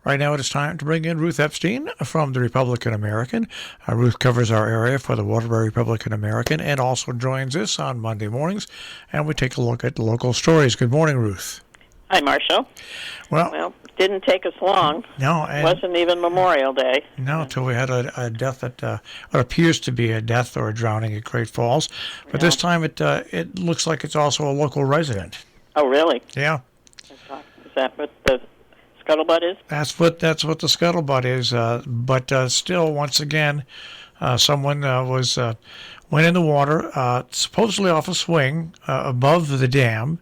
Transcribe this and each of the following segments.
Right now it is time to bring in Ruth Epstein from the Republican American. Ruth covers our area for the Waterbury Republican American and also joins us on Monday mornings, and we take a look at local stories. Good morning, Ruth. Hi, Marshall. Well, didn't take us long. No, it wasn't even Memorial Day. No, until we had a death that what appears to be a death or a drowning at Great Falls. But this time it looks like it's also a local resident. Oh, really? Yeah. Is that what the scuttlebutt is? That's what the scuttlebutt is. But still, once again, someone went in the water, supposedly off a swing above the dam,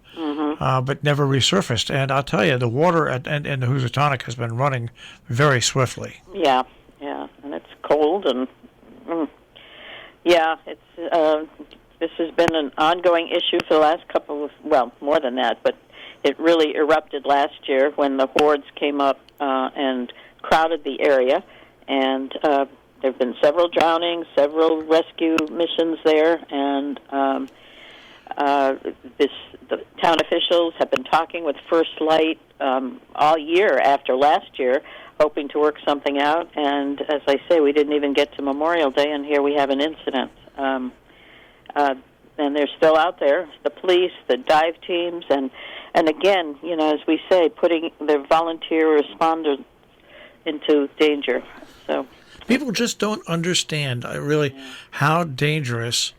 but never resurfaced. And I'll tell you, the water in the Housatonic has been running very swiftly. Yeah, and it's cold, and it's this has been an ongoing issue for the last more than that, but it really erupted last year when the hordes came up and crowded the area, and there have been several drownings, several rescue missions there, and the town officials have been talking with First Light all year after last year, hoping to work something out, and as I say, we didn't even get to Memorial Day, and here we have an incident. And they're still out there, the police, the dive teams, and again, as we say, putting their volunteer responders into danger. So people just don't understand really how dangerous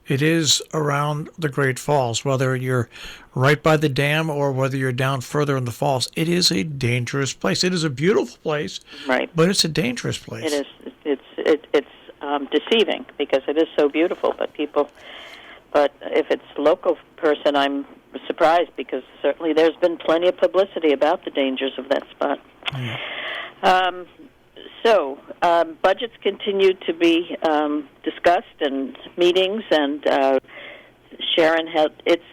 it is around the Great Falls, whether you're right by the dam or whether you're down further in the falls. It is a dangerous place. It is a beautiful place, right? But it's a dangerous place. It is. It's deceiving because it is so beautiful, But if it's a local person, I'm surprised because certainly there's been plenty of publicity about the dangers of that spot. Yeah. So budgets continue to be discussed and meetings, and Sharon had its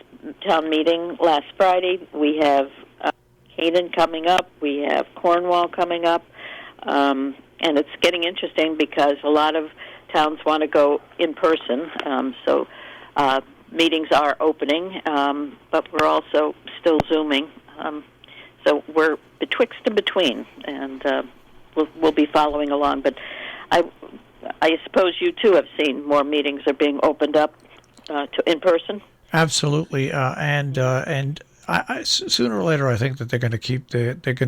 town meeting last Friday. We have Canaan coming up. We have Cornwall coming up. And it's getting interesting because a lot of towns want to go in person. Meetings are opening, but we're also still Zooming. So we're betwixt and between, and we'll be following along. But I suppose you, too, have seen more meetings are being opened up to in person? Absolutely, and sooner or later, I think that they're going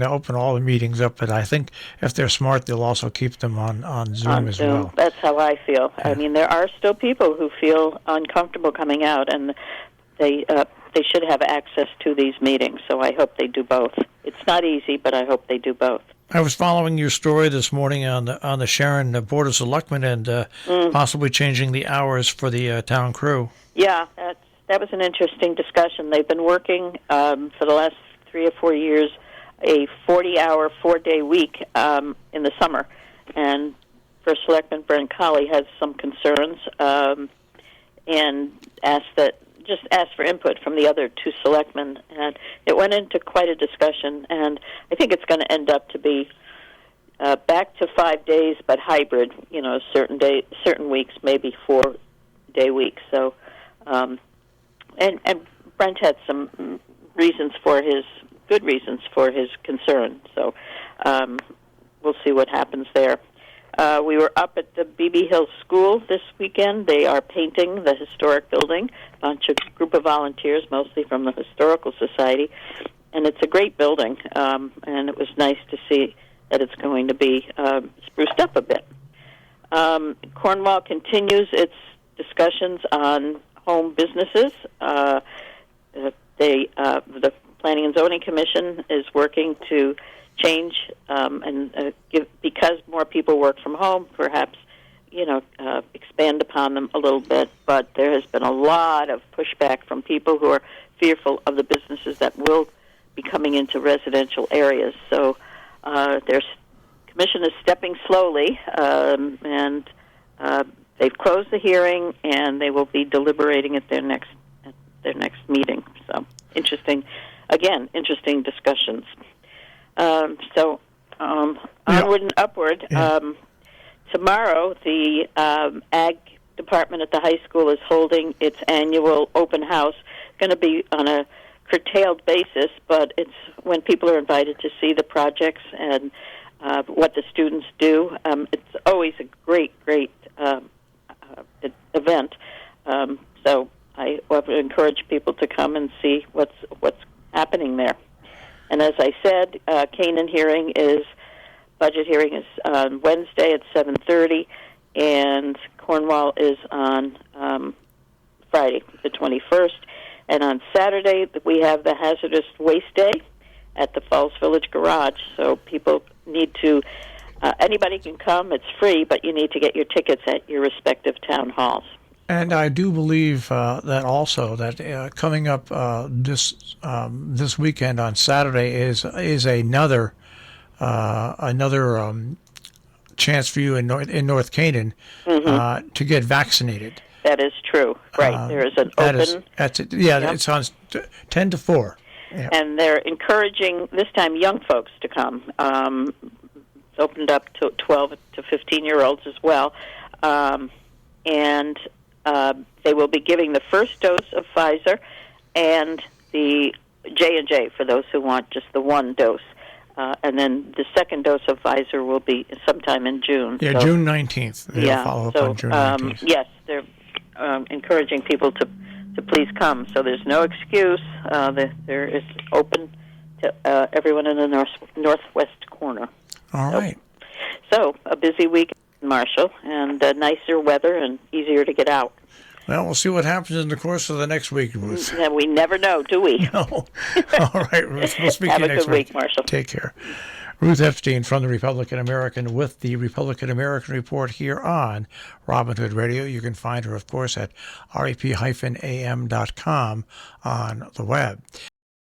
to open all the meetings up. But I think if they're smart, they'll also keep them on Zoom as well. That's how I feel. Yeah. I mean, there are still people who feel uncomfortable coming out, and they should have access to these meetings. So I hope they do both. It's not easy, but I hope they do both. I was following your story this morning on the Sharon Board of Selectmen and possibly changing the hours for the town crew. Yeah, that was an interesting discussion. They've been working for the last 3 or 4 years a 40-hour, 4-day week in the summer. And First Selectman Brent Colley has some concerns and asked for input from the other 2 selectmen. And it went into quite a discussion, and I think it's going to end up to be back to 5 days, but hybrid, certain weeks, maybe 4-day weeks. So, and Brent had some good reasons for his concern. So we'll see what happens there. We were up at the Beebe Hill School this weekend. They are painting the historic building, a group of volunteers, mostly from the Historical Society. And it's a great building, and it was nice to see that it's going to be spruced up a bit. Cornwall continues its discussions on home businesses. The Planning and Zoning Commission is working to change because more people work from home, perhaps expand upon them a little bit. But there has been a lot of pushback from people who are fearful of the businesses that will be coming into residential areas. So their commission is stepping slowly, and they've closed the hearing, and they will be deliberating at their next meeting. So interesting discussions. Onward and upward. Yeah. Tomorrow, the Ag Department at the high school is holding its annual open house. Going to be on a curtailed basis, but it's when people are invited to see the projects and what the students do. It's always a great event. So I would encourage people to come and see what's happening there. And as I said, Canaan budget hearing is on Wednesday at 7:30, and Cornwall is on Friday, the 21st. And on Saturday, we have the Hazardous Waste Day at the Falls Village Garage. So people need to, anybody can come. It's free, but you need to get your tickets at your respective town halls. And I do believe that also that coming up this weekend on Saturday is another chance for you in North Canaan to get vaccinated. That is true. Right. There is an open. It's on 10 to 4. Yeah. And they're encouraging, this time, young folks to come. It's opened up to 12 to 15-year-olds as well. And they will be giving the first dose of Pfizer and the J&J for those who want just the one dose. And then the second dose of Pfizer will be sometime in June. Yeah, so, June 19th. They'll follow up on June 19th. Yes, they're encouraging people to please come. So there's no excuse. There is open to everyone in the northwest corner. All right. So a busy week in Marshall, and nicer weather and easier to get out. Well, we'll see what happens in the course of the next week, Ruth. Yeah, we never know, do we? No. All right, Ruth. We'll speak to you next week. Have a good week, Marshall. Take care. Ruth Epstein from the Republican American with the Republican American Report here on Robin Hood Radio. You can find her, of course, at rep-am.com on the web.